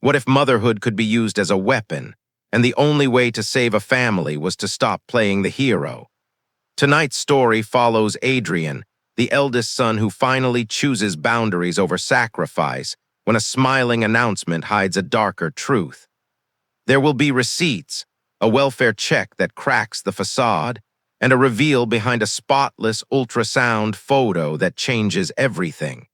What if motherhood could be used as a weapon, and the only way to save a family was to stop playing the hero? Tonight's story follows Adrian, the eldest son who finally chooses boundaries over sacrifice when a smiling announcement hides a darker truth. There will be receipts, a welfare check that cracks the facade, and a reveal behind a spotless ultrasound photo that changes everything.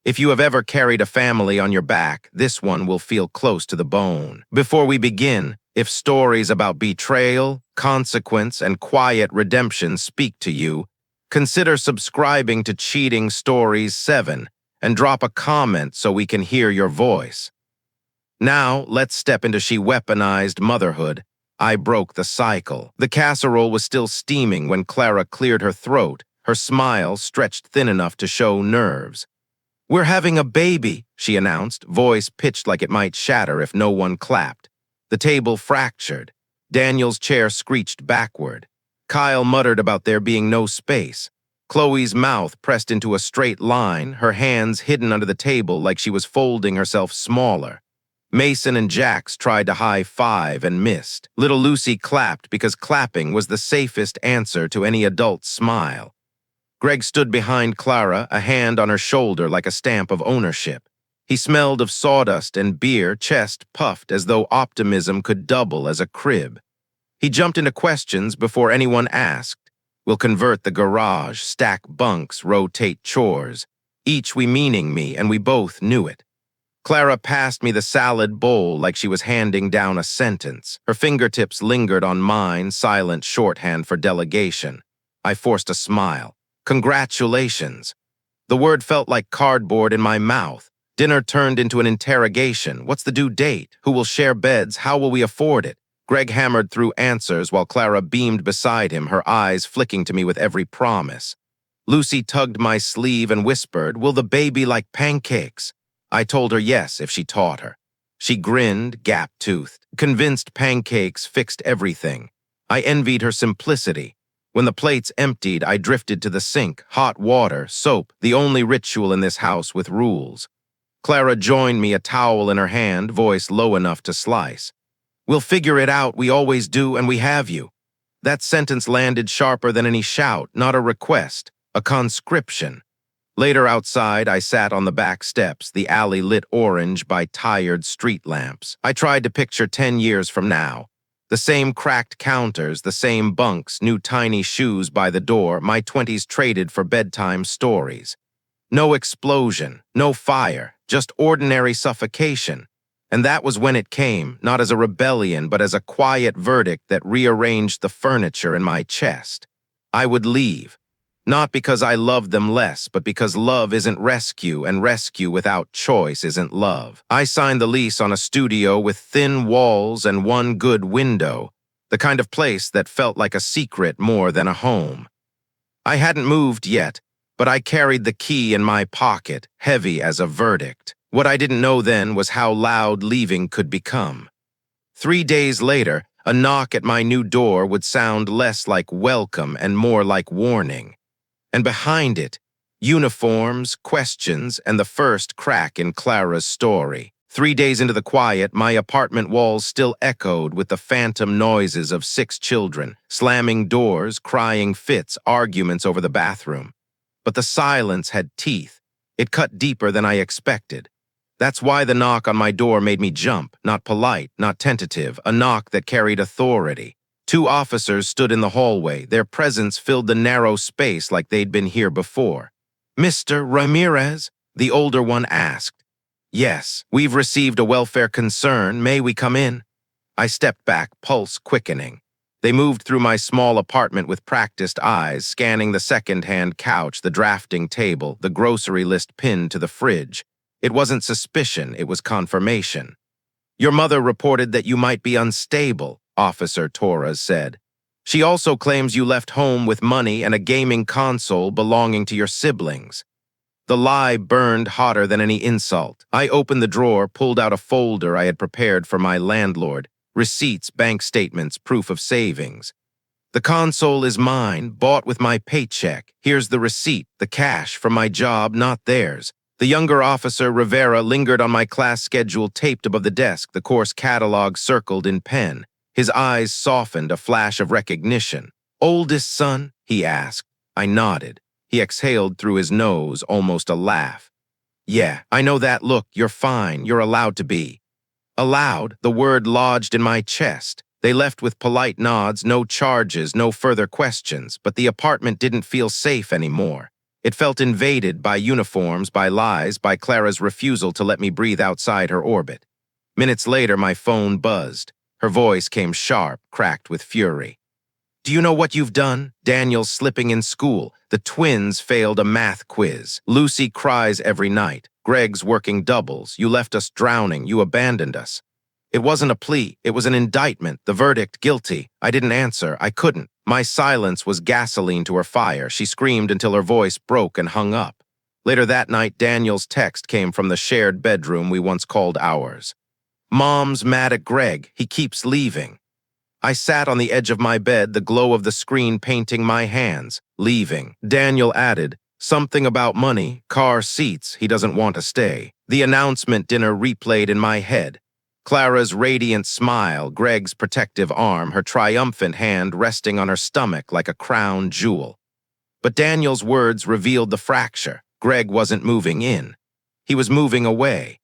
If you have ever carried a family on your back, this one will feel close to the bone. Before we begin, if stories about betrayal, consequence, and quiet redemption speak to you, consider subscribing to Cheating Stories 7 and drop a comment so we can hear your voice. Now, let's step into She Weaponized Motherhood. I broke the cycle. The casserole was still steaming when Clara cleared her throat, her smile stretched thin enough to show nerves. "We're having a baby," she announced, voice pitched like it might shatter if no one clapped. The table fractured. Daniel's chair screeched backward. Kyle muttered about there being no space. Chloe's mouth pressed into a straight line, her hands hidden under the table like she was folding herself smaller. Mason and Jax tried to high-five and missed. Little Lucy clapped because clapping was the safest answer to any adult's smile. Greg stood behind Clara, a hand on her shoulder like a stamp of ownership. He smelled of sawdust and beer, chest puffed as though optimism could double as a crib. He jumped into questions before anyone asked. We'll convert the garage, stack bunks, rotate chores. Each we meaning me, and we both knew it. Clara passed me the salad bowl like she was handing down a sentence. Her fingertips lingered on mine, silent shorthand for delegation. I forced a smile. Congratulations. The word felt like cardboard in my mouth. Dinner turned into an interrogation. What's the due date? Who will share beds? How will we afford it? Greg hammered through answers while Clara beamed beside him, her eyes flicking to me with every promise. Lucy tugged my sleeve and whispered, "Will the baby like pancakes?" I told her yes if she taught her. She grinned, gap-toothed, convinced pancakes fixed everything. I envied her simplicity. When the plates emptied, I drifted to the sink, hot water, soap, the only ritual in this house with rules. Clara joined me, a towel in her hand, voice low enough to slice. "We'll figure it out, we always do, and we have you." That sentence landed sharper than any shout, not a request, a conscription. Later outside, I sat on the back steps, the alley lit orange by tired street lamps. I tried to picture 10 years from now. The same cracked counters, the same bunks, new tiny shoes by the door, my 20s traded for bedtime stories. No explosion, no fire, just ordinary suffocation. And that was when it came, not as a rebellion, but as a quiet verdict that rearranged the furniture in my chest. I would leave. Not because I loved them less, but because love isn't rescue, and rescue without choice isn't love. I signed the lease on a studio with thin walls and one good window, the kind of place that felt like a secret more than a home. I hadn't moved yet, but I carried the key in my pocket, heavy as a verdict. What I didn't know then was how loud leaving could become. 3 days later, a knock at my new door would sound less like welcome and more like warning. And behind it, uniforms, questions, and the first crack in Clara's story. 3 days into the quiet, my apartment walls still echoed with the phantom noises of 6 children, slamming doors, crying fits, arguments over the bathroom. But the silence had teeth. It cut deeper than I expected. That's why the knock on my door made me jump, not polite, not tentative, a knock that carried authority. 2 officers stood in the hallway. Their presence filled the narrow space like they'd been here before. "Mr. Ramirez?" the older one asked. "Yes, we've received a welfare concern. May we come in?" I stepped back, pulse quickening. They moved through my small apartment with practiced eyes, scanning the second-hand couch, the drafting table, the grocery list pinned to the fridge. It wasn't suspicion, it was confirmation. "Your mother reported that you might be unstable," Officer Torres said. "She also claims you left home with money and a gaming console belonging to your siblings." The lie burned hotter than any insult. I opened the drawer, pulled out a folder I had prepared for my landlord. Receipts, bank statements, proof of savings. "The console is mine, bought with my paycheck. Here's the receipt, the cash from my job, not theirs. The younger officer, Rivera, lingered on my class schedule taped above the desk, the course catalog circled in pen. His eyes softened, a flash of recognition. "Oldest son?" he asked. I nodded. He exhaled through his nose, almost a laugh. "Yeah, I know that look. You're fine. You're allowed to be." Allowed, the word lodged in my chest. They left with polite nods, no charges, no further questions, but the apartment didn't feel safe anymore. It felt invaded by uniforms, by lies, by Clara's refusal to let me breathe outside her orbit. Minutes later, my phone buzzed. Her voice came sharp, cracked with fury. "Do you know what you've done? Daniel's slipping in school. The twins failed a math quiz. Lucy cries every night. Greg's working doubles. You left us drowning. You abandoned us." It wasn't a plea. It was an indictment. The verdict, guilty. I didn't answer. I couldn't. My silence was gasoline to her fire. She screamed until her voice broke and hung up. Later that night, Daniel's text came from the shared bedroom we once called ours. "Mom's mad at Greg. He keeps leaving." I sat on the edge of my bed, the glow of the screen painting my hands. "Leaving." Daniel added, "Something about money, car seats, he doesn't want to stay." The announcement dinner replayed in my head. Clara's radiant smile, Greg's protective arm, her triumphant hand resting on her stomach like a crown jewel. But Daniel's words revealed the fracture. Greg wasn't moving in. He was moving away.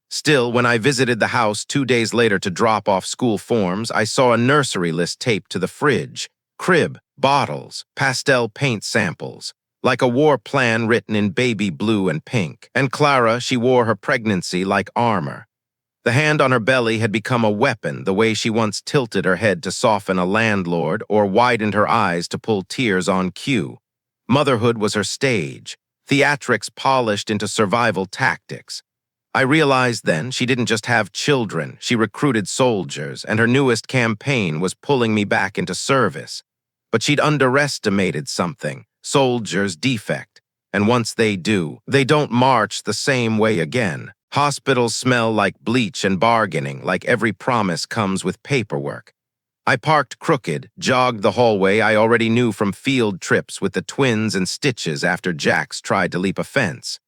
Still, when I visited the house 2 days later to drop off school forms, I saw a nursery list taped to the fridge. Crib, bottles, pastel paint samples, like a war plan written in baby blue and pink. And Clara, she wore her pregnancy like armor. The hand on her belly had become a weapon, the way she once tilted her head to soften a landlord or widened her eyes to pull tears on cue. Motherhood was her stage, theatrics polished into survival tactics. I realized then she didn't just have children, she recruited soldiers, and her newest campaign was pulling me back into service. But she'd underestimated something, soldiers' defect. And once they do, they don't march the same way again. Hospitals smell like bleach and bargaining, like every promise comes with paperwork. I parked crooked, jogged the hallway I already knew from field trips with the twins and stitches after Jax tried to leap a fence.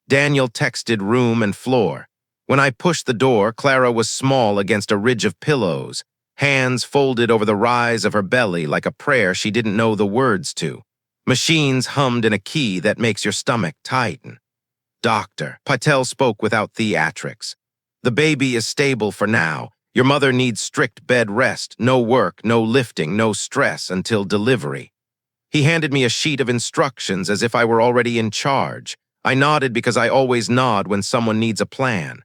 Daniel texted room and floor. When I pushed the door, Clara was small against a ridge of pillows, hands folded over the rise of her belly like a prayer she didn't know the words to. Machines hummed in a key that makes your stomach tighten. "Doctor," Patel spoke without theatrics. "The baby is stable for now. Your mother needs strict bed rest, no work, no lifting, no stress until delivery." He handed me a sheet of instructions as if I were already in charge. I nodded because I always nod when someone needs a plan.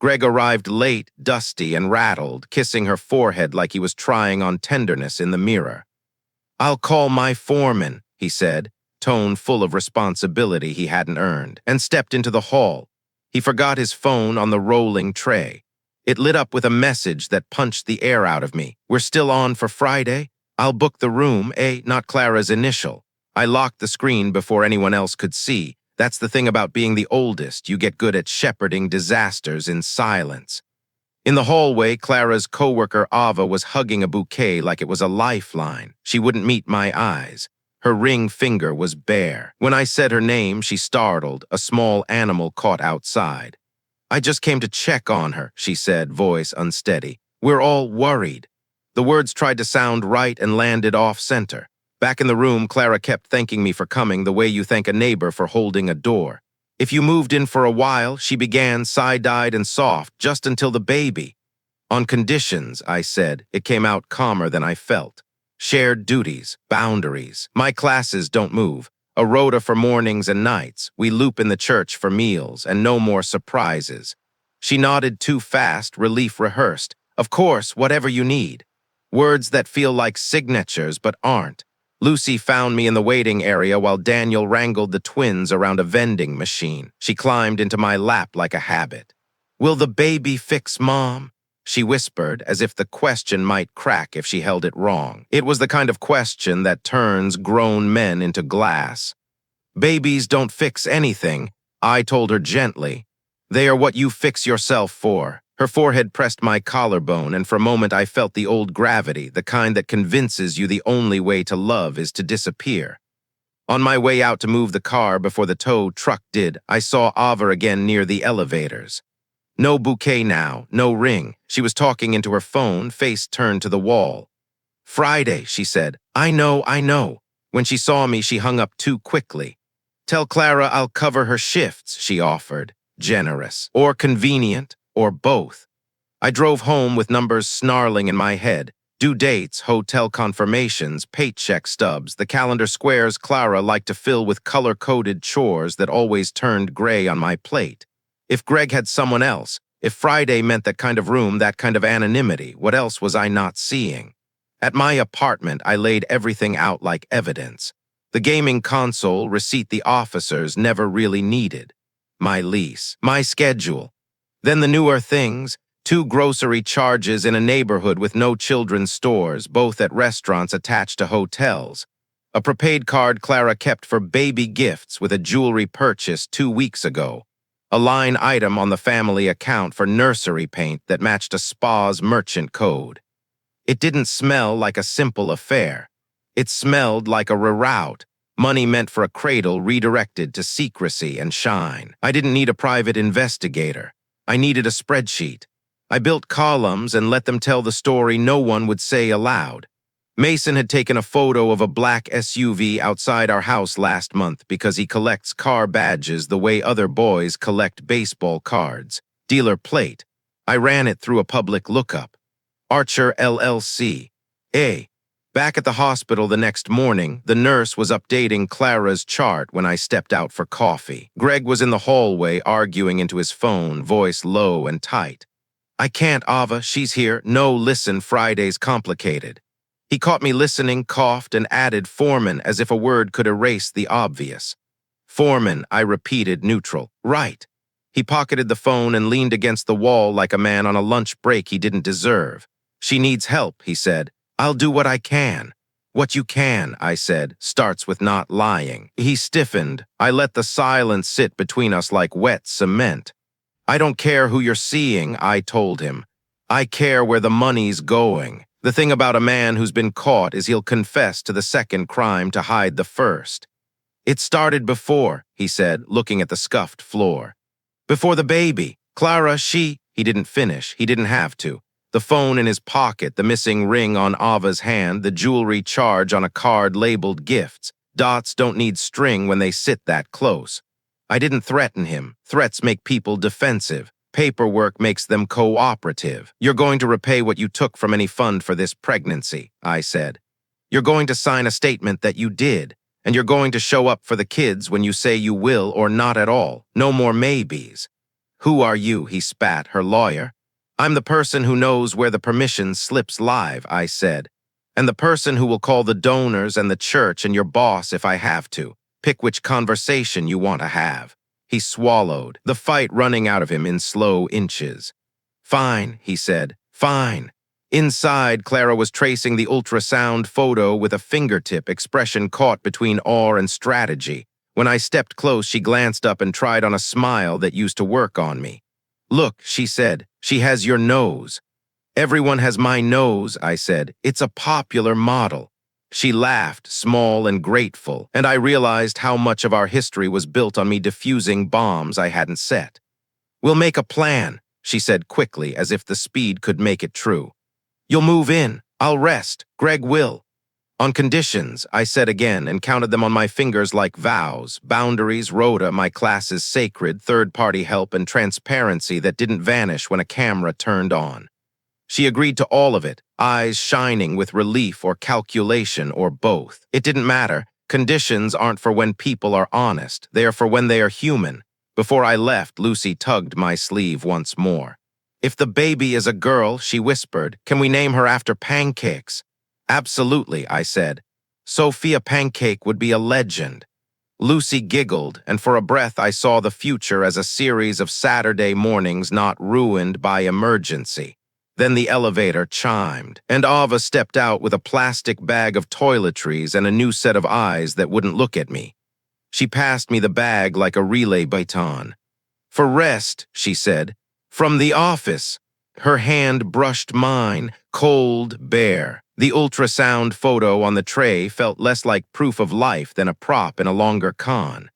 Greg arrived late, dusty, and rattled, kissing her forehead like he was trying on tenderness in the mirror. "I'll call my foreman," he said, tone full of responsibility he hadn't earned, and stepped into the hall. He forgot his phone on the rolling tray. It lit up with a message that punched the air out of me. "We're still on for Friday? I'll book the room, not Clara's initial." I locked the screen before anyone else could see. That's the thing about being the oldest. You get good at shepherding disasters in silence. In the hallway, Clara's coworker Ava was hugging a bouquet like it was a lifeline. She wouldn't meet my eyes. Her ring finger was bare. When I said her name, she startled, a small animal caught outside. "I just came to check on her," she said, voice unsteady. "We're all worried." The words tried to sound right and landed off-center. Back in the room, Clara kept thanking me for coming the way you thank a neighbor for holding a door. "If you moved in for a while," she began, side-eyed and soft, "just until the baby." "On conditions," I said. It came out calmer than I felt. "Shared duties, boundaries. My classes don't move. A rota for mornings and nights. We loop in the church for meals, and no more surprises." She nodded too fast, relief rehearsed. "Of course, whatever you need." Words that feel like signatures but aren't. Lucy found me in the waiting area while Daniel wrangled the twins around a vending machine. She climbed into my lap like a habit. "Will the baby fix Mom?" she whispered, as if the question might crack if she held it wrong. It was the kind of question that turns grown men into glass. "Babies don't fix anything," I told her gently. "They are what you fix yourself for." Her forehead pressed my collarbone, and for a moment I felt the old gravity, the kind that convinces you the only way to love is to disappear. On my way out to move the car before the tow truck did, I saw Ava again near the elevators. No bouquet now, no ring. She was talking into her phone, face turned to the wall. "Friday," she said. I know. When she saw me, she hung up too quickly. "Tell Clara I'll cover her shifts," she offered. Generous. Or convenient, or both. I drove home with numbers snarling in my head. Due dates, hotel confirmations, paycheck stubs, the calendar squares Clara liked to fill with color-coded chores that always turned gray on my plate. If Greg had someone else, if Friday meant that kind of room, that kind of anonymity, what else was I not seeing? At my apartment, I laid everything out like evidence. The gaming console, receipt the officers never really needed. My lease, my schedule. Then the newer things, 2 grocery charges in a neighborhood with no children's stores, both at restaurants attached to hotels. A prepaid card Clara kept for baby gifts with a jewelry purchase 2 weeks ago. A line item on the family account for nursery paint that matched a spa's merchant code. It didn't smell like a simple affair. It smelled like a reroute, money meant for a cradle redirected to secrecy and shine. I didn't need a private investigator. I needed a spreadsheet. I built columns and let them tell the story no one would say aloud. Mason had taken a photo of a black SUV outside our house last month because he collects car badges the way other boys collect baseball cards. Dealer plate. I ran it through a public lookup. Archer LLC. Back at the hospital the next morning, the nurse was updating Clara's chart when I stepped out for coffee. Greg was in the hallway arguing into his phone, voice low and tight. "I can't, Ava, she's here. No, listen, Friday's complicated." He caught me listening, coughed, and added Foreman as if a word could erase the obvious. "Foreman," I repeated, neutral. "Right." He pocketed the phone and leaned against the wall like a man on a lunch break he didn't deserve. "She needs help," he said. "I'll do what I can." "What you can," I said, starts with not lying. He stiffened. I let the silence sit between us like wet cement. "I don't care who you're seeing," I told him. "I care where the money's going. The thing about a man who's been caught is he'll confess to the second crime to hide the first." "It started before," he said, looking at the scuffed floor. "Before the baby. Clara, she—" He didn't finish. He didn't have to. The phone in his pocket, the missing ring on Ava's hand, the jewelry charge on a card labeled gifts. Dots don't need string when they sit that close. I didn't threaten him. Threats make people defensive. Paperwork makes them cooperative. "You're going to repay what you took from any fund for this pregnancy," I said. "You're going to sign a statement that you did, and you're going to show up for the kids when you say you will or not at all. No more maybes." "Who are you?" he spat. "Her lawyer?" "I'm the person who knows where the permission slips live," I said. "And the person who will call the donors and the church and your boss if I have to. Pick which conversation you want to have." He swallowed, the fight running out of him in slow inches. "Fine," he said. "Fine." Inside, Clara was tracing the ultrasound photo with a fingertip, expression caught between awe and strategy. When I stepped close, she glanced up and tried on a smile that used to work on me. "Look," she said, "she has your nose." "Everyone has my nose," I said. "It's a popular model." She laughed, small and grateful, and I realized how much of our history was built on me defusing bombs I hadn't set. "We'll make a plan," she said quickly, as if the speed could make it true. "You'll move in. I'll rest. Greg will." "On conditions," I said again and counted them on my fingers like vows, boundaries, rota, my class's sacred, third-party help, and transparency that didn't vanish when a camera turned on. She agreed to all of it, eyes shining with relief or calculation or both. It didn't matter. Conditions aren't for when people are honest. They are for when they are human. Before I left, Lucy tugged my sleeve once more. "If the baby is a girl," she whispered, "can we name her after pancakes?" "Absolutely," I said. "Sophia Pancake would be a legend." Lucy giggled, and for a breath I saw the future as a series of Saturday mornings not ruined by emergency. Then the elevator chimed, and Ava stepped out with a plastic bag of toiletries and a new set of eyes that wouldn't look at me. She passed me the bag like a relay baton. "For rest," she said. "From the office." Her hand brushed mine, cold, bare. The ultrasound photo on the tray felt less like proof of life than a prop in a longer con.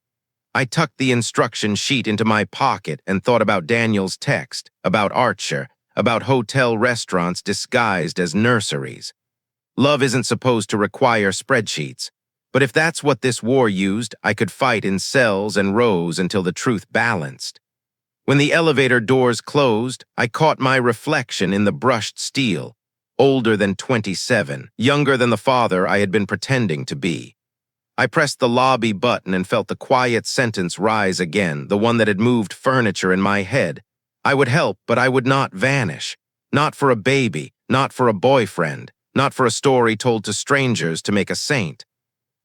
I tucked the instruction sheet into my pocket and thought about Daniel's text, about Archer, about hotel restaurants disguised as nurseries. Love isn't supposed to require spreadsheets, but if that's what this war used, I could fight in cells and rows until the truth balanced. When the elevator doors closed, I caught my reflection in the brushed steel, older than 27, younger than the father I had been pretending to be. I pressed the lobby button and felt the quiet sentence rise again, the one that had moved furniture in my head. I would help, but I would not vanish. Not for a baby, not for a boyfriend, not for a story told to strangers to make a saint.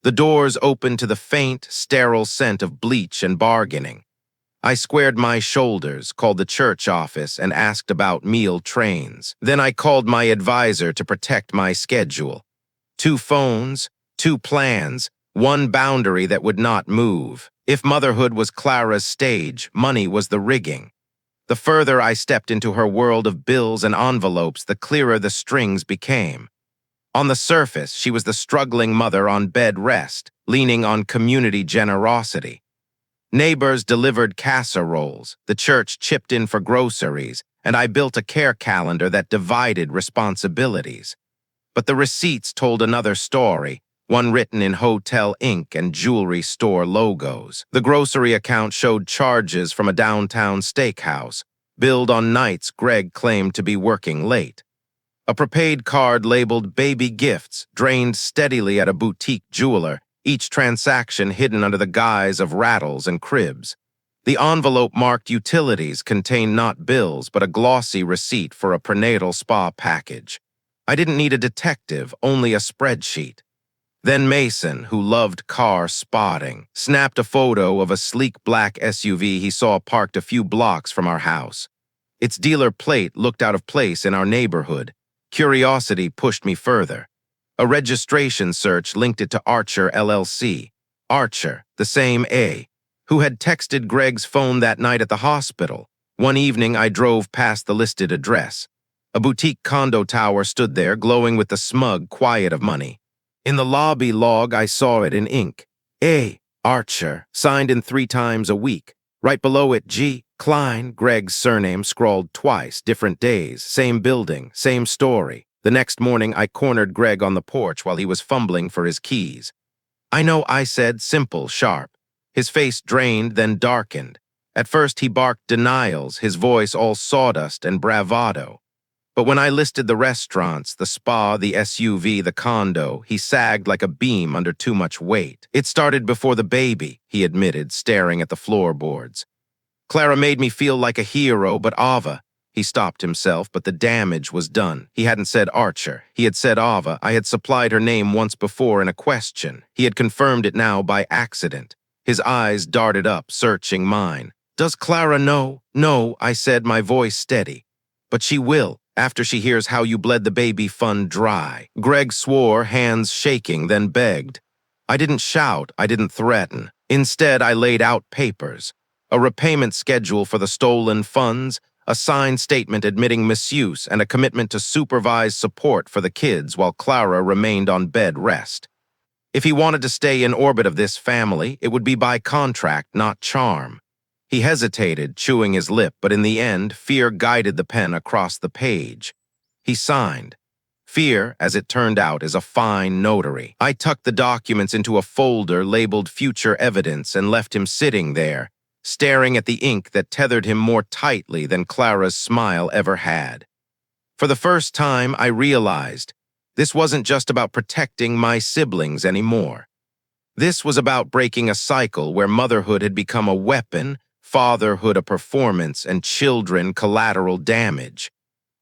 The doors opened to the faint, sterile scent of bleach and bargaining. I squared my shoulders, called the church office, and asked about meal trains. Then I called my advisor to protect my schedule. 2 phones, 2 plans, 1 boundary that would not move. If motherhood was Clara's stage, money was the rigging. The further I stepped into her world of bills and envelopes, the clearer the strings became. On the surface, she was the struggling mother on bed rest, leaning on community generosity. Neighbors delivered casseroles, the church chipped in for groceries, and I built a care calendar that divided responsibilities. But the receipts told another story, one written in hotel ink and jewelry store logos. The grocery account showed charges from a downtown steakhouse, billed on nights Greg claimed to be working late. A prepaid card labeled baby gifts drained steadily at a boutique jeweler, each transaction hidden under the guise of rattles and cribs. The envelope marked utilities contained not bills but a glossy receipt for a prenatal spa package. I didn't need a detective, only a spreadsheet. Then Mason, who loved car spotting, snapped a photo of a sleek black SUV he saw parked a few blocks from our house. Its dealer plate looked out of place in our neighborhood. Curiosity pushed me further. A registration search linked it to Archer LLC. Archer, the same A, who had texted Greg's phone that night at the hospital. One evening, I drove past the listed address. A boutique condo tower stood there, glowing with the smug quiet of money. In the lobby log, I saw it in ink. A. Archer, signed in 3 times a week. Right below it, G. Klein, Greg's surname scrawled twice, different days, same building, same story. The next morning, I cornered Greg on the porch while he was fumbling for his keys. I know I said simple, sharp. His face drained, then darkened. At first, he barked denials, his voice all sawdust and bravado. But when I listed the restaurants, the spa, the SUV, the condo, he sagged like a beam under too much weight. It started before the baby, he admitted, staring at the floorboards. Clara made me feel like a hero, but Ava. He stopped himself, but the damage was done. He hadn't said Archer. He had said Ava. I had supplied her name once before in a question. He had confirmed it now by accident. His eyes darted up, searching mine. Does Clara know? No, I said, my voice steady. But she will, after she hears how you bled the baby fund dry. Greg swore, hands shaking, then begged. I didn't shout, I didn't threaten. Instead, I laid out papers. A repayment schedule for the stolen funds, a signed statement admitting misuse, and a commitment to supervise support for the kids while Clara remained on bed rest. If he wanted to stay in orbit of this family, it would be by contract, not charm. He hesitated, chewing his lip, but in the end, fear guided the pen across the page. He signed. Fear, as it turned out, is a fine notary. I tucked the documents into a folder labeled Future Evidence and left him sitting there, staring at the ink that tethered him more tightly than Clara's smile ever had. For the first time, I realized this wasn't just about protecting my siblings anymore. This was about breaking a cycle where motherhood had become a weapon, fatherhood a performance, and children collateral damage.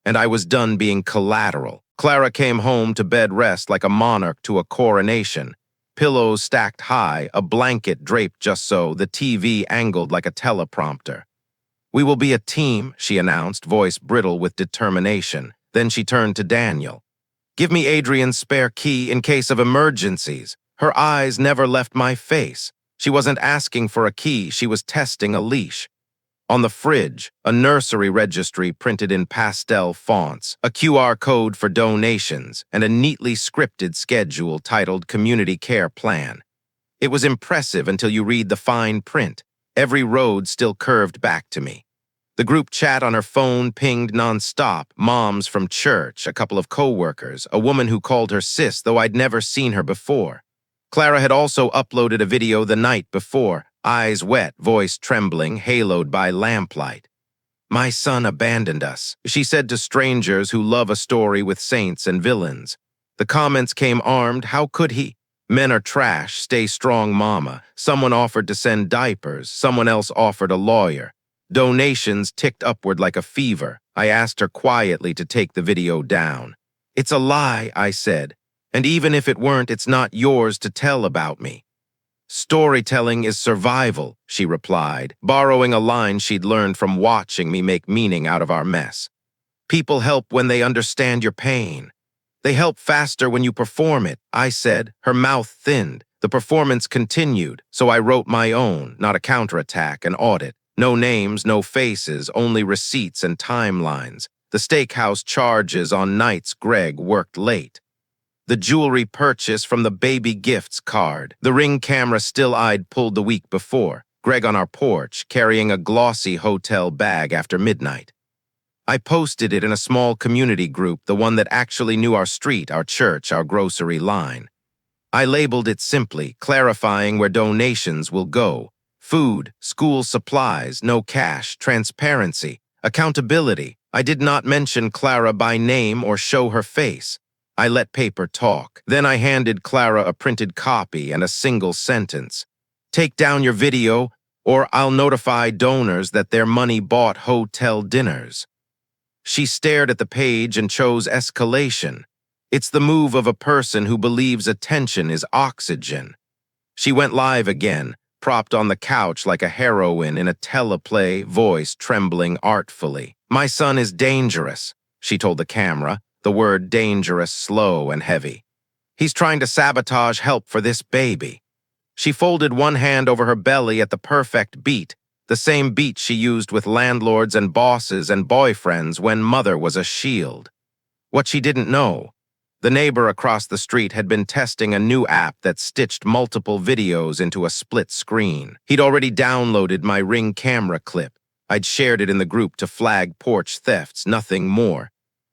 And I was done being collateral. Clara came home to bed rest like a monarch to a coronation. Pillows stacked high, a blanket draped just so, the TV angled like a teleprompter. We will be a team, she announced, voice brittle with determination. Then she turned to Daniel. Give me Adrian's spare key in case of emergencies. Her eyes never left my face. She wasn't asking for a key, she was testing a leash. On the fridge, a nursery registry printed in pastel fonts, a QR code for donations, and a neatly scripted schedule titled Community Care Plan. It was impressive until you read the fine print. Every road still curved back to me. The group chat on her phone pinged nonstop, moms from church, a couple of co-workers, a woman who called her sis, though I'd never seen her before. Clara had also uploaded a video the night before, eyes wet, voice trembling, haloed by lamplight. "My son abandoned us," she said to strangers who love a story with saints and villains. The comments came armed. How could he? Men are trash, stay strong, mama. Someone offered to send diapers. Someone else offered a lawyer. Donations ticked upward like a fever. I asked her quietly to take the video down. "It's a lie," I said. "And even if it weren't, it's not yours to tell about me." "Storytelling is survival," she replied, borrowing a line she'd learned from watching me make meaning out of our mess. "People help when they understand your pain. They help faster when you perform it," I said. Her mouth thinned. The performance continued, so I wrote my own, not a counterattack, an audit. No names, no faces, only receipts and timelines. The steakhouse charges on nights Greg worked late. The jewelry purchase from the baby gifts card. The Ring camera still I'd pulled the week before. Greg on our porch, carrying a glossy hotel bag after midnight. I posted it in a small community group, the one that actually knew our street, our church, our grocery line. I labeled it simply, clarifying where donations will go. Food, school supplies, no cash, transparency, accountability. I did not mention Clara by name or show her face. I let paper talk. Then I handed Clara a printed copy and a single sentence. "Take down your video, or I'll notify donors that their money bought hotel dinners." She stared at the page and chose escalation. It's the move of a person who believes attention is oxygen. She went live again, propped on the couch like a heroine in a teleplay, voice trembling artfully. "My son is dangerous," she told the camera, the word dangerous slow and heavy. "He's trying to sabotage help for this baby." She folded one hand over her belly at the perfect beat, the same beat she used with landlords and bosses and boyfriends when mother was a shield. What she didn't know, the neighbor across the street had been testing a new app that stitched multiple videos into a split screen. He'd already downloaded my Ring camera clip. I'd shared it in the group to flag porch thefts, nothing more.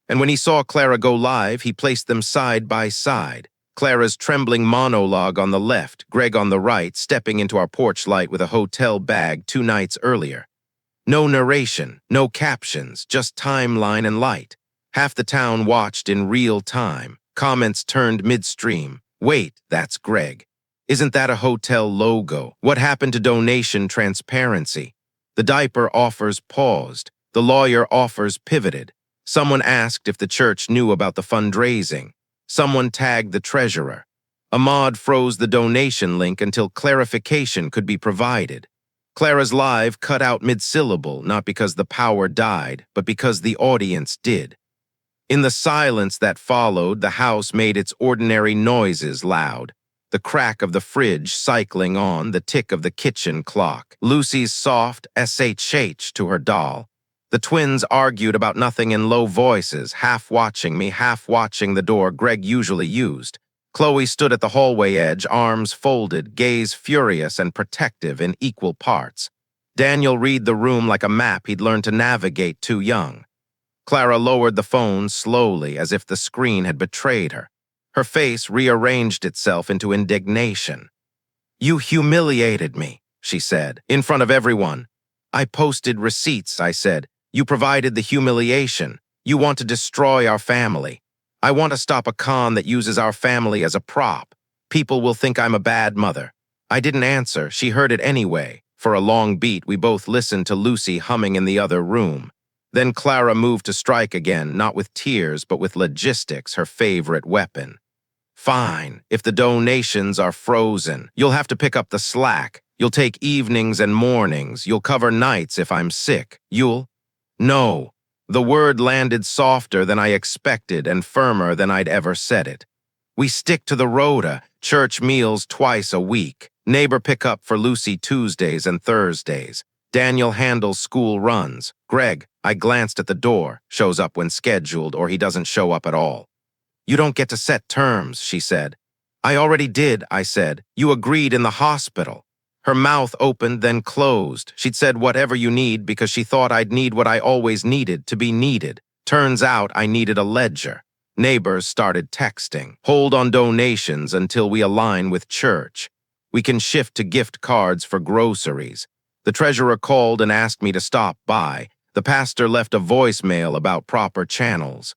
And when he saw Clara go live, he placed them side by side. Clara's trembling monologue on the left, Greg on the right, stepping into our porch light with a hotel bag 2 nights earlier. No narration, no captions, just timeline and light. Half the town watched in real time. Comments turned midstream. "Wait, that's Greg. Isn't that a hotel logo? What happened to donation transparency?" The diaper offers paused. The lawyer offers pivoted. Someone asked if the church knew about the fundraising. Someone tagged the treasurer. Ahmad froze the donation link until clarification could be provided. Clara's live cut out mid-syllable, not because the power died, but because the audience did. In the silence that followed, the house made its ordinary noises loud. The crack of the fridge cycling on, the tick of the kitchen clock, Lucy's soft SHH to her doll. The twins argued about nothing in low voices, half watching me, half watching the door Greg usually used. Chloe stood at the hallway edge, arms folded, gaze furious and protective in equal parts. Daniel read the room like a map he'd learned to navigate too young. Clara lowered the phone slowly, as if the screen had betrayed her. Her face rearranged itself into indignation. "You humiliated me," she said, "in front of everyone." "I posted receipts," I said. "You provided the humiliation. You want to destroy our family. I want to stop a con that uses our family as a prop. People will think I'm a bad mother." I didn't answer. She heard it anyway. For a long beat, we both listened to Lucy humming in the other room. Then Clara moved to strike again, not with tears, but with logistics, her favorite weapon. "Fine, if the donations are frozen, you'll have to pick up the slack. You'll take evenings and mornings. You'll cover nights if I'm sick. You'll—" "No." The word landed softer than I expected and firmer than I'd ever said it. "We stick to the rota, church meals twice a week, neighbor pickup for Lucy Tuesdays and Thursdays. Daniel handles school runs. Greg, I glanced at the door, shows up when scheduled or he doesn't show up at all. You don't get to set terms, she said. I already did, I said. You agreed in the hospital. Her mouth opened, then closed. She'd said whatever you need because she thought I'd need what I always needed to be needed. Turns out I needed a ledger. Neighbors started texting. Hold on donations until we align with church. We can shift to gift cards for groceries. The treasurer called and asked me to stop by. The pastor left a voicemail about proper channels.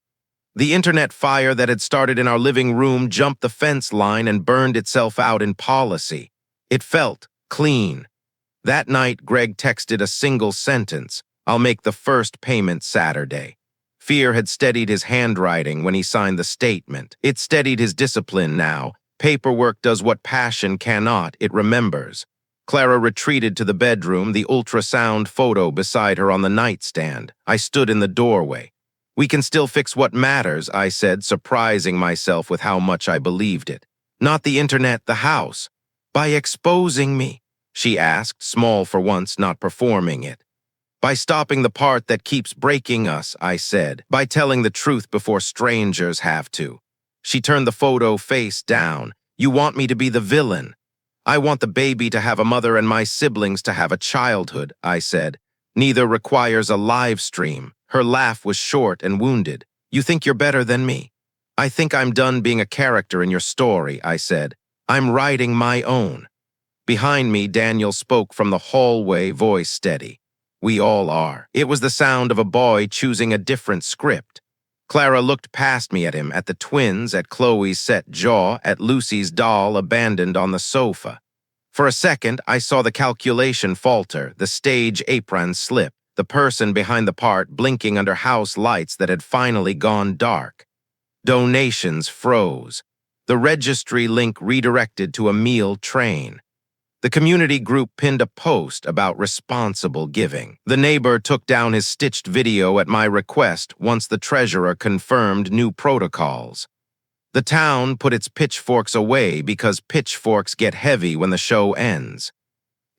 The internet fire that had started in our living room jumped the fence line and burned itself out in policy. It felt clean. That night, Greg texted a single sentence, "I'll make the first payment Saturday." Fear had steadied his handwriting when he signed the statement. It steadied his discipline now. Paperwork does what passion cannot, it remembers. Clara retreated to the bedroom, the ultrasound photo beside her on the nightstand. I stood in the doorway. We can still fix what matters, I said, surprising myself with how much I believed it. Not the internet, the house. By exposing me, she asked, small for once, not performing it. By stopping the part that keeps breaking us, I said. By telling the truth before strangers have to. She turned the photo face down. You want me to be the villain. I want the baby to have a mother and my siblings to have a childhood, I said. Neither requires a live stream. Her laugh was short and wounded. You think you're better than me? I think I'm done being a character in your story, I said. I'm writing my own. Behind me, Daniel spoke from the hallway, voice steady. We all are. It was the sound of a boy choosing a different script. Clara looked past me at him, at the twins, at Chloe's set jaw, at Lucy's doll abandoned on the sofa. For a second, I saw the calculation falter, the stage apron slip, the person behind the part blinking under house lights that had finally gone dark. Donations froze. The registry link redirected to a meal train. The community group pinned a post about responsible giving. The neighbor took down his stitched video at my request once the treasurer confirmed new protocols. The town put its pitchforks away because pitchforks get heavy when the show ends.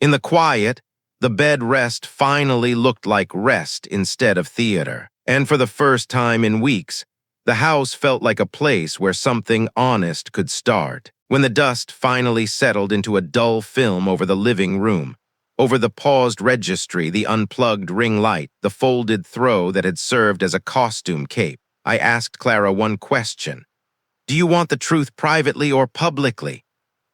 In the quiet, the bed rest finally looked like rest instead of theater. And for the first time in weeks, the house felt like a place where something honest could start. When the dust finally settled into a dull film over the living room, over the paused registry, the unplugged ring light, the folded throw that had served as a costume cape, I asked Clara one question. Do you want the truth privately or publicly?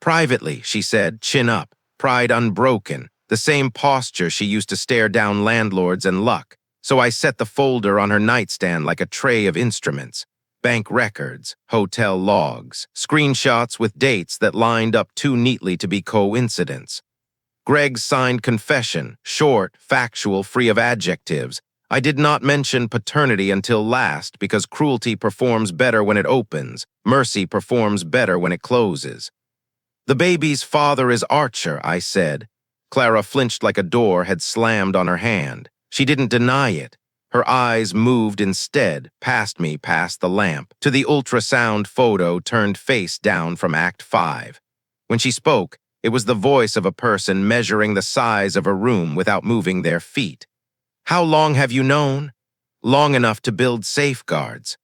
Privately, she said, chin up, pride unbroken, the same posture she used to stare down landlords and luck. So I set the folder on her nightstand like a tray of instruments. Bank records, hotel logs, screenshots with dates that lined up too neatly to be coincidence. Greg's signed confession, short, factual, free of adjectives. I did not mention paternity until last because cruelty performs better when it opens, mercy performs better when it closes. The baby's father is Archer, I said. Clara flinched like a door had slammed on her hand. She didn't deny it. Her eyes moved instead, past me, past the lamp, to the ultrasound photo turned face down from Act 5. When she spoke, it was the voice of a person measuring the size of a room without moving their feet. How long have you known? Long enough to build safeguards.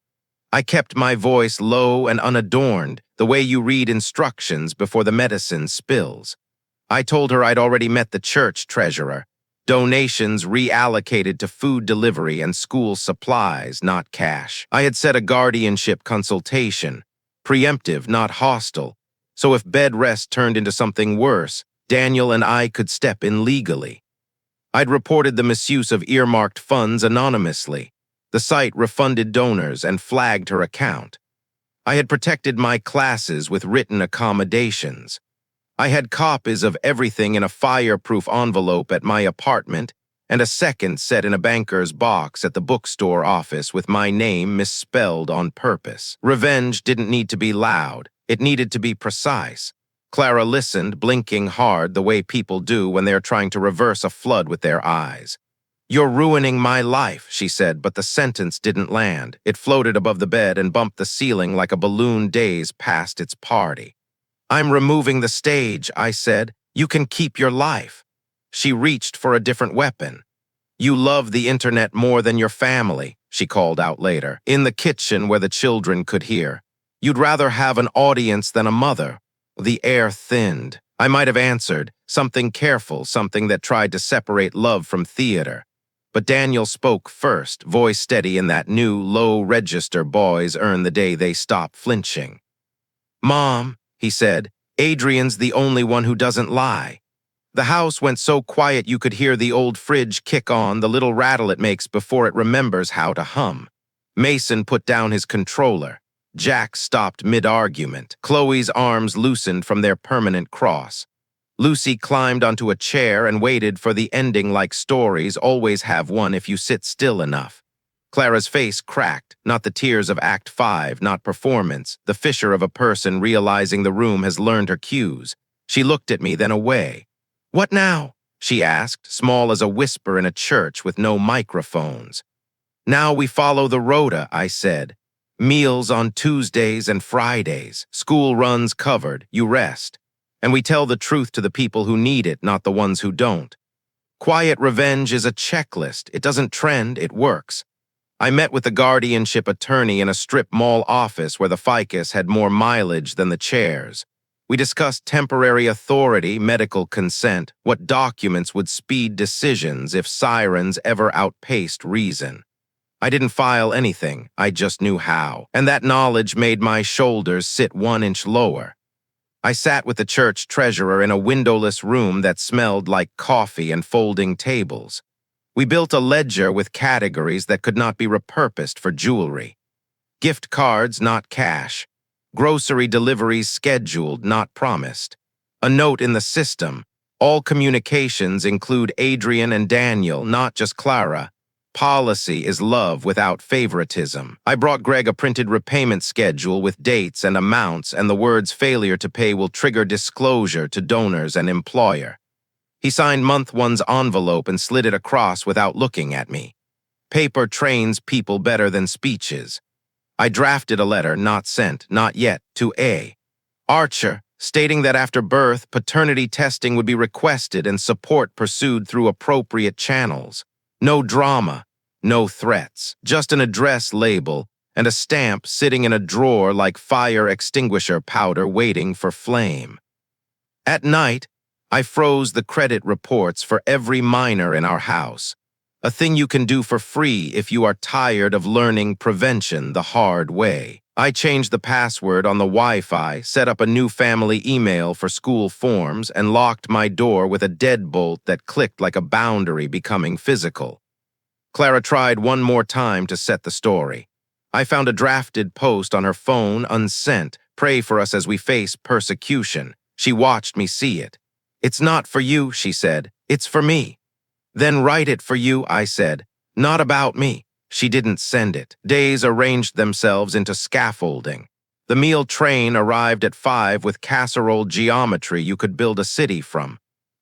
I kept my voice low and unadorned, the way you read instructions before the medicine spills. I told her I'd already met the church treasurer. Donations reallocated to food delivery and school supplies, not cash. I had set a guardianship consultation, preemptive, not hostile. So if bed rest turned into something worse, Daniel and I could step in legally. I'd reported the misuse of earmarked funds anonymously. The site refunded donors and flagged her account. I had protected my classes with written accommodations. I had copies of everything in a fireproof envelope at my apartment and a second set in a banker's box at the bookstore office with my name misspelled on purpose. Revenge didn't need to be loud. It needed to be precise. Clara listened, blinking hard the way people do when they're trying to reverse a flood with their eyes. You're ruining my life, she said, but the sentence didn't land. It floated above the bed and bumped the ceiling like a balloon days past its party. I'm removing the stage, I said. You can keep your life. She reached for a different weapon. "You love the internet more than your family," she called out later, in the kitchen where the children could hear. "You'd rather have an audience than a mother." The air thinned. I might have answered, something careful, something that tried to separate love from theater. But Daniel spoke first, voice steady in that new, low-register boys earn the day they stop flinching. "Mom," he said, "Adrian's the only one who doesn't lie." The house went so quiet you could hear the old fridge kick on, the little rattle it makes before it remembers how to hum. Mason put down his controller. Jack stopped mid-argument. Chloe's arms loosened from their permanent cross. Lucy climbed onto a chair and waited for the ending like stories always have one if you sit still enough. Clara's face cracked, not the tears of Act 5, not performance, the fissure of a person realizing the room has learned her cues. She looked at me, then away. "What now?" she asked, small as a whisper in a church with no microphones. "Now we follow the rota," I said. "Meals on Tuesdays and Fridays, school runs covered, you rest. And we tell the truth to the people who need it, not the ones who don't. Quiet revenge is a checklist. It doesn't trend, it works." I met with the guardianship attorney in a strip mall office where the ficus had more mileage than the chairs. We discussed temporary authority, medical consent, what documents would speed decisions if sirens ever outpaced reason. I didn't file anything, I just knew how, and that knowledge made my shoulders sit 1 inch lower. I sat with the church treasurer in a windowless room that smelled like coffee and folding tables. We built a ledger with categories that could not be repurposed for jewelry. Gift cards, not cash. Grocery deliveries scheduled, not promised. A note in the system. All communications include Adrian and Daniel, not just Clara. Policy is love without favoritism. I brought Greg a printed repayment schedule with dates and amounts, and the words "failure to pay will trigger disclosure to donors and employer." He signed month one's envelope and slid it across without looking at me. Paper trains people better than speeches. I drafted a letter, not sent, not yet, to A. Archer, stating that after birth, paternity testing would be requested and support pursued through appropriate channels. No drama, no threats, just an address label and a stamp sitting in a drawer like fire extinguisher powder waiting for flame. At night, I froze the credit reports for every minor in our house. A thing you can do for free if you are tired of learning prevention the hard way. I changed the password on the Wi-Fi, set up a new family email for school forms, and locked my door with a deadbolt that clicked like a boundary becoming physical. Clara tried one more time to set the story. I found a drafted post on her phone, unsent. "Pray for us as we face persecution." She watched me see it. "It's not for you," she said. "It's for me." "Then write it for you," I said. "Not about me." She didn't send it. Days arranged themselves into scaffolding. The meal train arrived at 5 with casserole geometry you could build a city from.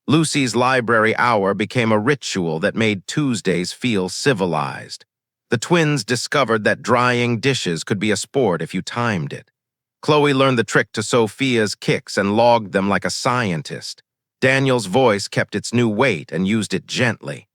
Lucy's library hour became a ritual that made Tuesdays feel civilized. The twins discovered that drying dishes could be a sport if you timed it. Chloe learned the trick to Sophia's kicks and logged them like a scientist. Daniel's voice kept its new weight and used it gently.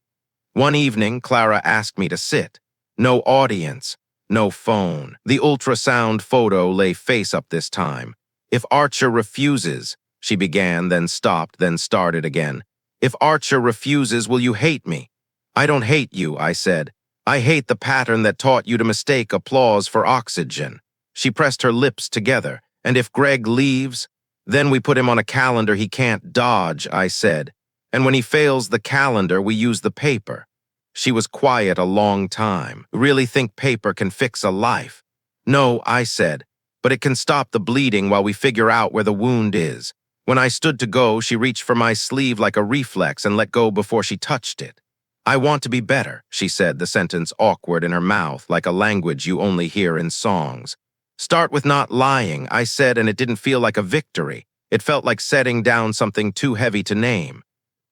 One evening, Clara asked me to sit. No audience, no phone. The ultrasound photo lay face up this time. "If Archer refuses," she began, then stopped, then started again. "If Archer refuses, will you hate me?" "I don't hate you," I said. "I hate the pattern that taught you to mistake applause for oxygen." She pressed her lips together. "And if Greg leaves, then we put him on a calendar he can't dodge," I said. "And when he fails the calendar, we use the paper." She was quiet a long time. "Really think paper can fix a life?" "No," I said, "but it can stop the bleeding while we figure out where the wound is." When I stood to go, she reached for my sleeve like a reflex and let go before she touched it. "I want to be better," she said, the sentence awkward in her mouth like a language you only hear in songs. "Start with not lying," I said, and it didn't feel like a victory. It felt like setting down something too heavy to name.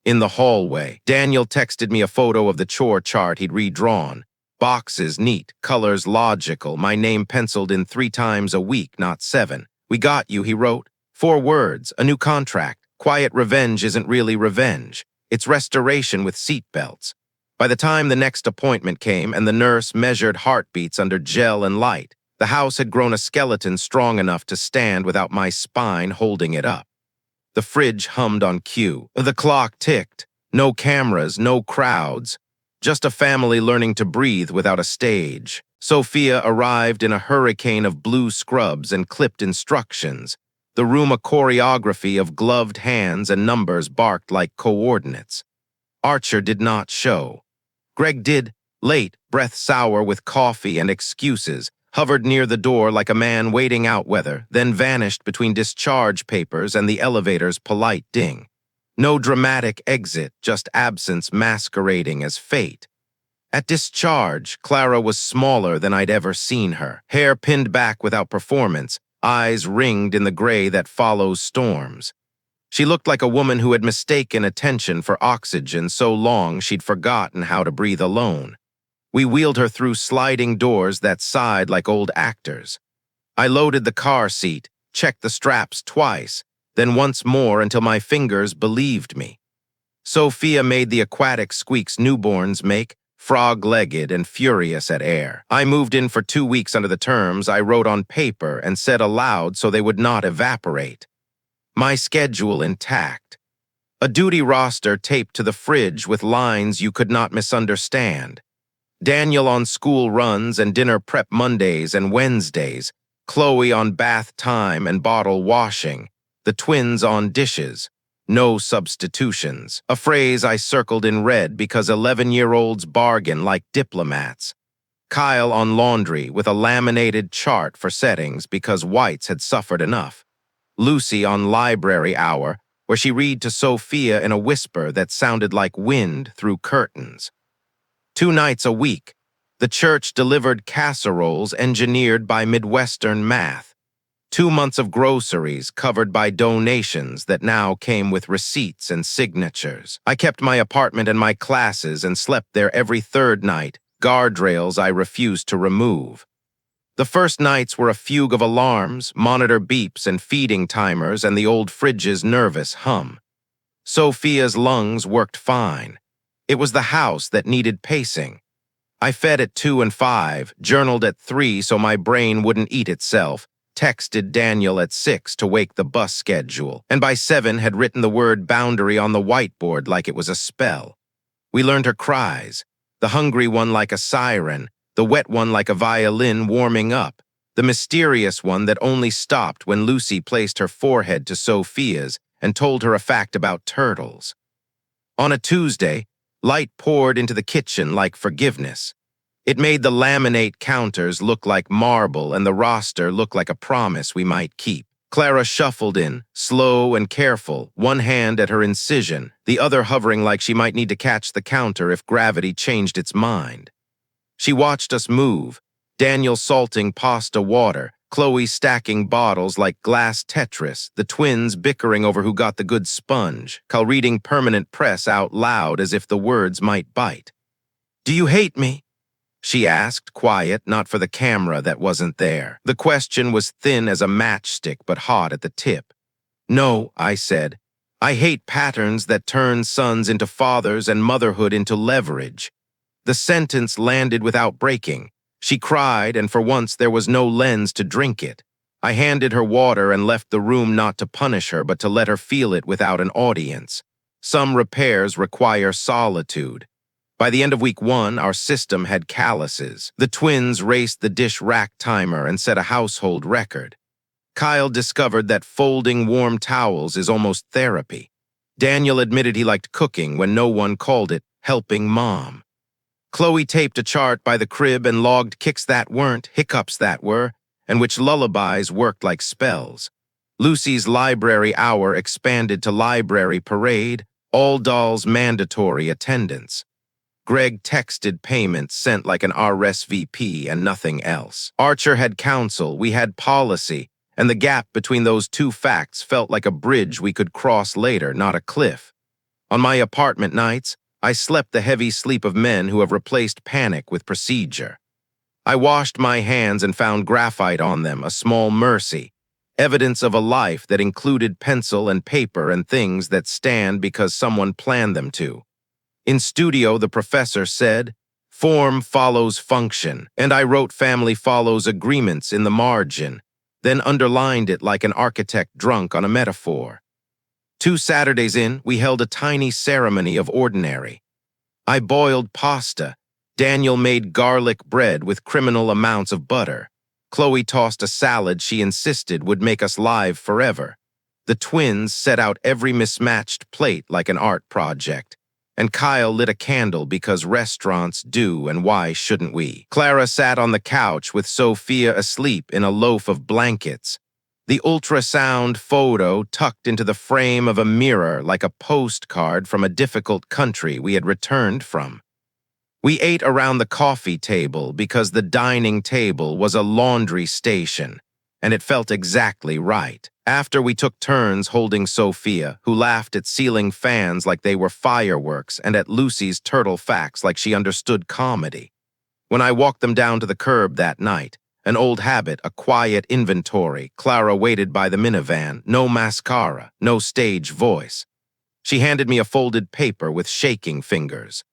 In the hallway, Daniel texted me a photo of the chore chart he'd redrawn. Boxes neat, colors logical, my name penciled in 3 times a week, not 7. "We got you," he wrote. 4 words, a new contract. Quiet revenge isn't really revenge. its restoration with seatbelts. By the time the next appointment came and the nurse measured heartbeats under gel and light, the house had grown a skeleton strong enough to stand without my spine holding it up. The fridge hummed on cue. The clock ticked. No cameras, no crowds. Just a family learning to breathe without a stage. Sophia arrived in a hurricane of blue scrubs and clipped instructions. The room a choreography of gloved hands and numbers barked like coordinates. Archer did not show. Greg did, late, breath sour with coffee and excuses, hovered near the door like a man waiting out weather, then vanished between discharge papers and the elevator's polite ding. No dramatic exit, just absence masquerading as fate. At discharge, Clara was smaller than I'd ever seen her, hair pinned back without performance, eyes ringed in the gray that follows storms. She looked like a woman who had mistaken attention for oxygen so long she'd forgotten how to breathe alone. We wheeled her through sliding doors that sighed like old actors. I loaded the car seat, checked the straps twice, then once more until my fingers believed me. Sophia made the aquatic squeaks newborns make, frog-legged and furious at air. I moved in for 2 weeks under the terms I wrote on paper and said aloud so they would not evaporate. My schedule intact. A duty roster taped to the fridge with lines you could not misunderstand. Daniel on school runs and dinner prep Mondays and Wednesdays, Chloe on bath time and bottle washing, the twins on dishes. No substitutions, a phrase I circled in red because 11-year-olds bargain like diplomats. Kyle on laundry with a laminated chart for settings because whites had suffered enough. Lucy on library hour, where she read to Sophia in a whisper that sounded like wind through curtains. 2 nights a week, the church delivered casseroles engineered by Midwestern math. 2 months of groceries covered by donations that now came with receipts and signatures. I kept my apartment and my classes and slept there every 3rd night, guardrails I refused to remove. The first nights were a fugue of alarms, monitor beeps and feeding timers and the old fridge's nervous hum. Sophia's lungs worked fine. It was the house that needed pacing. I fed at 2 and 5, journaled at 3 so my brain wouldn't eat itself, texted Daniel at 6 to wake the bus schedule, and by 7 had written the word boundary on the whiteboard like it was a spell. We learned her cries, the hungry one like a siren, the wet one like a violin warming up, the mysterious one that only stopped when Lucy placed her forehead to Sophia's and told her a fact about turtles. On a Tuesday, light poured into the kitchen like forgiveness. It made the laminate counters look like marble and the roster look like a promise we might keep. Clara shuffled in, slow and careful, one hand at her incision, the other hovering like she might need to catch the counter if gravity changed its mind. She watched us move, Daniel salting pasta water, Chloe stacking bottles like glass Tetris, the twins bickering over who got the good sponge, Kyle reading permanent press out loud as if the words might bite. "Do you hate me?" she asked, quiet, not for the camera that wasn't there. The question was thin as a matchstick but hot at the tip. "No," I said. "I hate patterns that turn sons into fathers and motherhood into leverage." The sentence landed without breaking. She cried, and for once there was no lens to drink it. I handed her water and left the room not to punish her, but to let her feel it without an audience. Some repairs require solitude. By the end of week 1, our system had calluses. The twins raced the dish rack timer and set a household record. Kyle discovered that folding warm towels is almost therapy. Daniel admitted he liked cooking when no one called it helping mom. Chloe taped a chart by the crib and logged kicks that weren't, hiccups that were, and which lullabies worked like spells. Lucy's library hour expanded to library parade, all dolls mandatory attendance. Greg texted payments sent like an RSVP and nothing else. Archer had counsel, we had policy, and the gap between those 2 facts felt like a bridge we could cross later, not a cliff. On my apartment nights, I slept the heavy sleep of men who have replaced panic with procedure. I washed my hands and found graphite on them, a small mercy. Evidence of a life that included pencil and paper and things that stand because someone planned them to. In studio, the professor said, "Form follows function," and I wrote "family follows agreements" in the margin, then underlined it like an architect drunk on a metaphor. 2 Saturdays in, we held a tiny ceremony of ordinary. I boiled pasta. Daniel made garlic bread with criminal amounts of butter. Chloe tossed a salad she insisted would make us live forever. The twins set out every mismatched plate like an art project. And Kyle lit a candle because restaurants do, and why shouldn't we? Clara sat on the couch with Sophia asleep in a loaf of blankets. The ultrasound photo tucked into the frame of a mirror like a postcard from a difficult country we had returned from. We ate around the coffee table because the dining table was a laundry station, and it felt exactly right. After, we took turns holding Sophia, who laughed at ceiling fans like they were fireworks and at Lucy's turtle facts like she understood comedy. When I walked them down to the curb that night, an old habit, a quiet inventory, Clara waited by the minivan, no mascara, no stage voice. She handed me a folded paper with shaking fingers.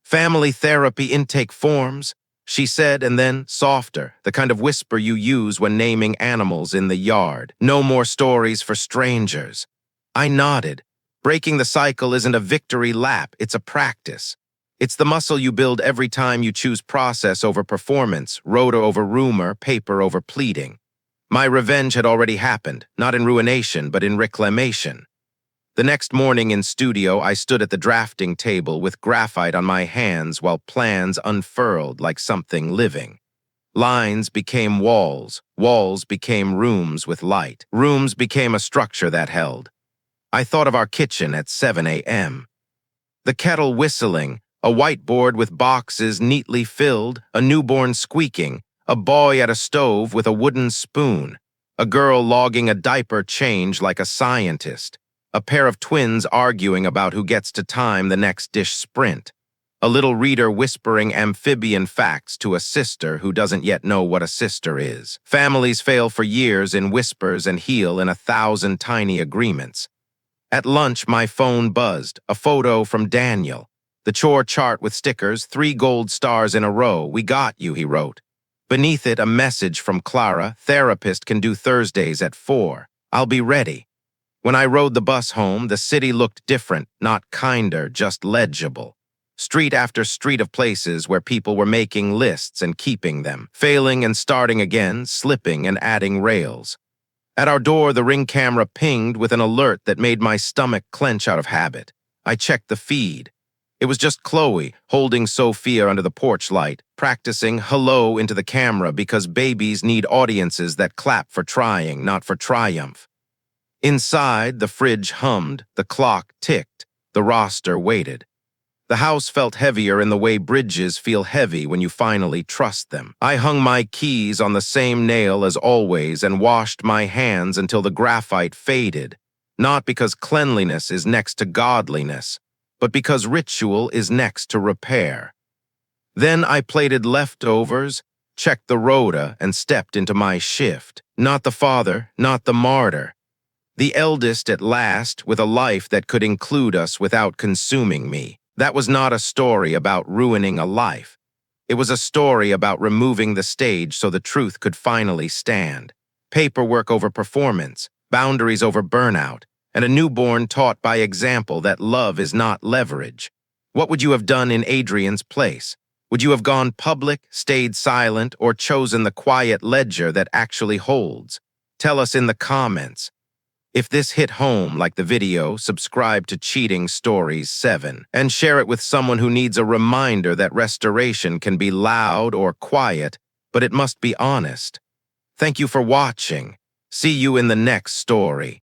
"Family therapy intake forms," she said, and then, softer, the kind of whisper you use when naming animals in the yard. "No more stories for strangers." I nodded. Breaking the cycle isn't a victory lap, it's a practice. It's the muscle you build every time you choose process over performance, rota over rumor, paper over pleading. My revenge had already happened, not in ruination, but in reclamation. The next morning in studio, I stood at the drafting table with graphite on my hands while plans unfurled like something living. Lines became walls, walls became rooms with light, rooms became a structure that held. I thought of our kitchen at 7 a.m. The kettle whistling, a whiteboard with boxes neatly filled, a newborn squeaking, a boy at a stove with a wooden spoon, a girl logging a diaper change like a scientist, a pair of twins arguing about who gets to time the next dish sprint, a little reader whispering amphibian facts to a sister who doesn't yet know what a sister is. Families fail for years in whispers and heal in 1,000 tiny agreements. At lunch, my phone buzzed, a photo from Daniel. The chore chart with stickers, 3 gold stars in a row. "We got you," he wrote. Beneath it, a message from Clara, "Therapist can do Thursdays at 4. I'll be ready." When I rode the bus home, the city looked different, not kinder, just legible. Street after street of places where people were making lists and keeping them, failing and starting again, slipping and adding rails. At our door, the Ring camera pinged with an alert that made my stomach clench out of habit. I checked the feed. It was just Chloe, holding Sophia under the porch light, practicing hello into the camera because babies need audiences that clap for trying, not for triumph. Inside, the fridge hummed, the clock ticked, the roster waited. The house felt heavier in the way bridges feel heavy when you finally trust them. I hung my keys on the same nail as always and washed my hands until the graphite faded, not because cleanliness is next to godliness, but because ritual is next to repair. Then I plated leftovers, checked the rota, and stepped into my shift. Not the father, not the martyr. The eldest at last, with a life that could include us without consuming me. That was not a story about ruining a life. It was a story about removing the stage so the truth could finally stand. Paperwork over performance, boundaries over burnout, and a newborn taught by example that love is not leverage. What would you have done in Adrian's place? Would you have gone public, stayed silent, or chosen the quiet ledger that actually holds? Tell us in the comments. If this hit home like the video, subscribe to Cheating Stories 7 and share it with someone who needs a reminder that restoration can be loud or quiet, but it must be honest. Thank you for watching. See you in the next story.